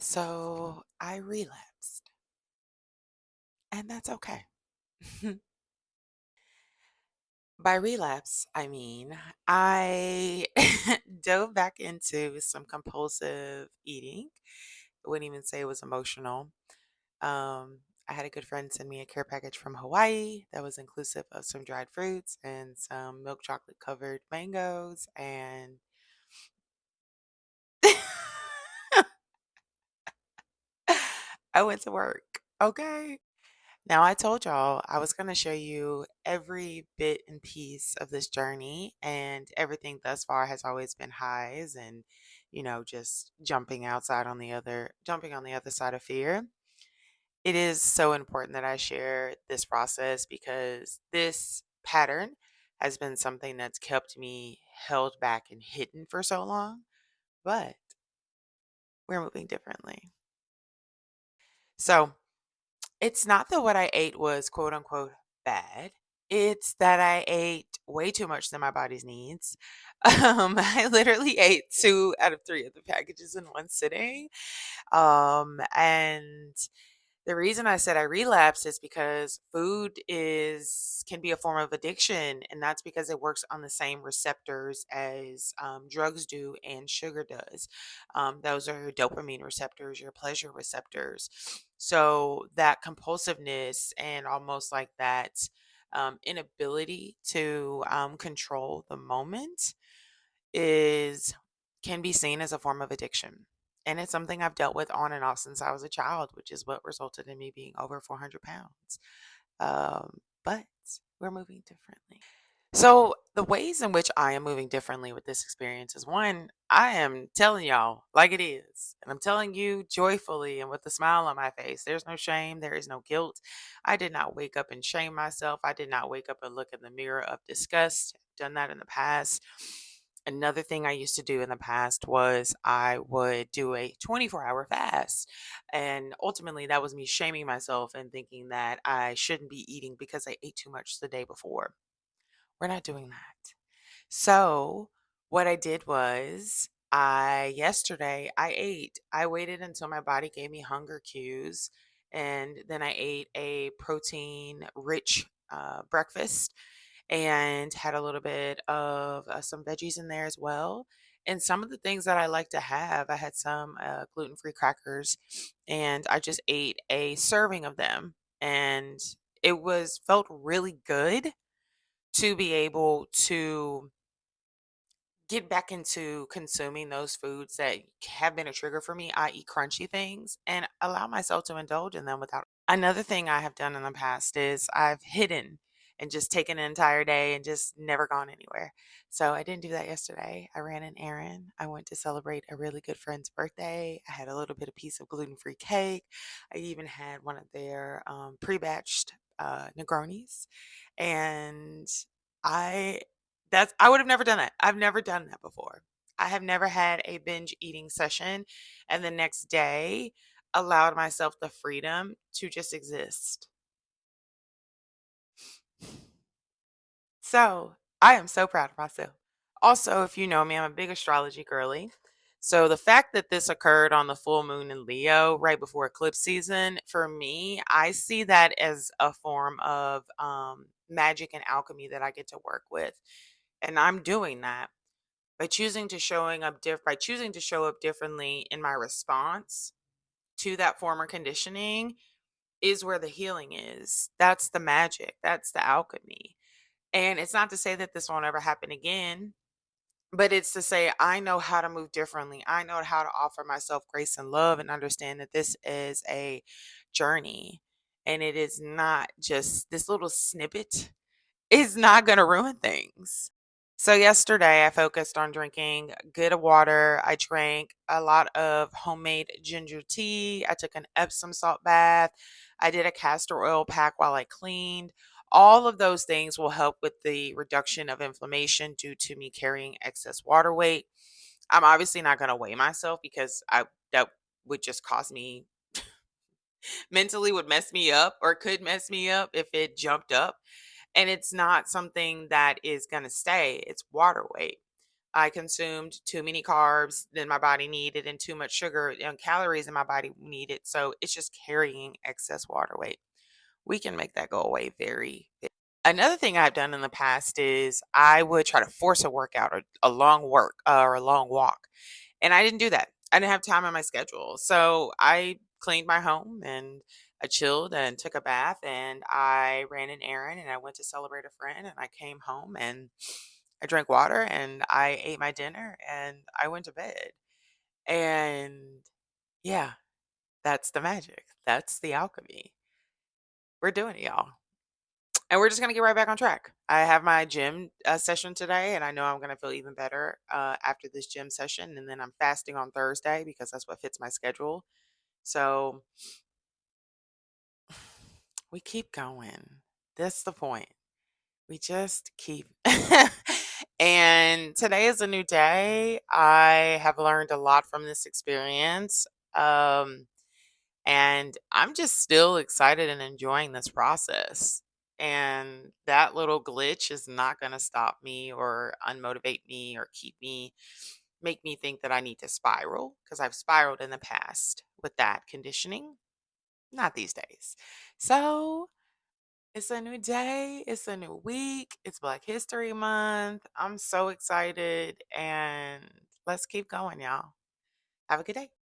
So I relapsed, and that's okay. By relapse, I mean I dove back into some compulsive eating. I wouldn't even say it was emotional. I had a good friend send me a care package from Hawaii that was inclusive of some dried fruits and some milk chocolate covered mangoes. And I went to work. Okay. Now, I told y'all I was going to show you every bit and piece of this journey, and everything thus far has always been highs and, just jumping on the other side of fear. It is so important that I share this process because this pattern has been something that's kept me held back and hidden for so long, but we're moving differently. So, it's not that what I ate was quote unquote bad. It's that I ate way too much than my body's needs. I literally ate 2 out of 3 of the packages in one sitting. And the reason I said I relapsed is because food is can be a form of addiction, and that's because it works on the same receptors as drugs do and sugar does. Those are your dopamine receptors, your pleasure receptors. So that compulsiveness and almost like that inability to control the moment is can be seen as a form of addiction. And it's something I've dealt with on and off since I was a child, which is what resulted in me being over 400 pounds. But we're moving differently. So, the ways in which I am moving differently with this experience is one, I am telling y'all like it is. And I'm telling you joyfully and with a smile on my face. There's no shame, there is no guilt. I did not wake up and shame myself. I did not wake up and look in the mirror of disgust. I've done that in the past. Another thing I used to do in the past was I would do a 24-hour fast. And ultimately, that was me shaming myself and thinking that I shouldn't be eating because I ate too much the day before. We're not doing that. So, what I did was I waited until my body gave me hunger cues, and then I ate a protein rich breakfast and had a little bit of some veggies in there as well. And some of the things that I like to have, I had some gluten free crackers, and I just ate a serving of them. And it was felt really good to be able to get back into consuming those foods that have been a trigger for me, i.e., crunchy things, and allow myself to indulge in them without. Another thing I have done in the past is I've hidden and just taken an entire day and just never gone anywhere. So I didn't do that yesterday. I ran an errand. I went to celebrate a really good friend's birthday. I had a little bit of piece of gluten free cake. I even had one of their pre batched Negronis. And I I would have never done that. I've never done that before. I have never had a binge eating session and the next day allowed myself the freedom to just exist. So, I am so proud of myself. Also, if you know me, I'm a big astrology girly. So, the fact that this occurred on the full moon in Leo right before eclipse season, for me, I see that as a form of magic and alchemy that I get to work with. And I'm doing that by choosing to show up differently in my response to that former conditioning is where the healing is. That's the magic. That's the alchemy. And it's not to say that this won't ever happen again, but it's to say I know how to move differently. I know how to offer myself grace and love and understand that this is a journey and it is not just this little snippet is not going to ruin things. So yesterday I focused on drinking good water. I drank a lot of homemade ginger tea. I took an Epsom salt bath. I did a castor oil pack while I cleaned. All of those things will help with the reduction of inflammation due to me carrying excess water weight. I'm obviously not going to weigh myself because I that would just cause me mentally would mess me up or could mess me up if it jumped up, and it's not something that is going to stay. It's water weight. I consumed too many carbs than my body needed and too much sugar and calories than my body needed. So it's just carrying excess water weight. We can make that go away very. Another thing I've done in the past is I would try to force a workout or a long work or a long walk. And I didn't do that. I didn't have time on my schedule. So I cleaned my home and I chilled and took a bath and I ran an errand and I went to celebrate a friend and I came home and I drank water and I ate my dinner and I went to bed. And yeah, that's the magic. That's the alchemy. We're doing it, y'all. And we're just going to get right back on track. I have my gym session today, and I know I'm going to feel even better after this gym session. And then I'm fasting on Thursday because that's what fits my schedule. So we keep going. That's the point. We just keep. And today is a new day. I have learned a lot from this experience. Um, And I'm just still excited and enjoying this process. And that little glitch is not going to stop me or unmotivate me or make me think that I need to spiral because I've spiraled in the past with that conditioning. Not these days. So it's a new day. It's a new week. It's Black History Month. I'm so excited. And let's keep going, y'all. Have a good day.